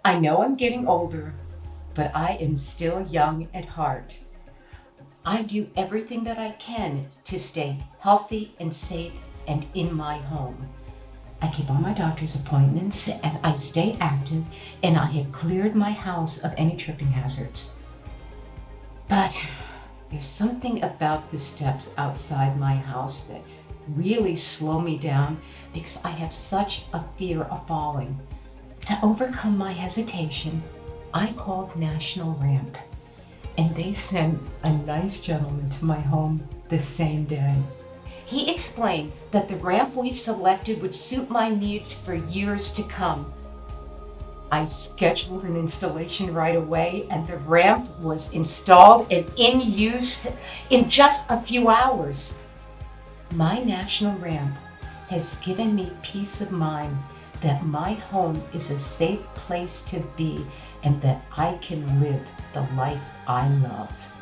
I know I'm getting older, but I am still young at heart. I do everything that I can to stay healthy and safe and in my home. I keep all my doctor's appointments and I stay active and I have cleared my house of any tripping hazards. But there's something about the steps outside my house that really slow me down because I have such a fear of falling. To overcome my hesitation, I called National Ramp and they sent a nice gentleman to my home the same day. He explained that the ramp we selected would suit my needs for years to come. I scheduled an installation right away, and the ramp was installed and in use in just a few hours. My national ramp has given me peace of mind that my home is a safe place to be and that I can live the life I love.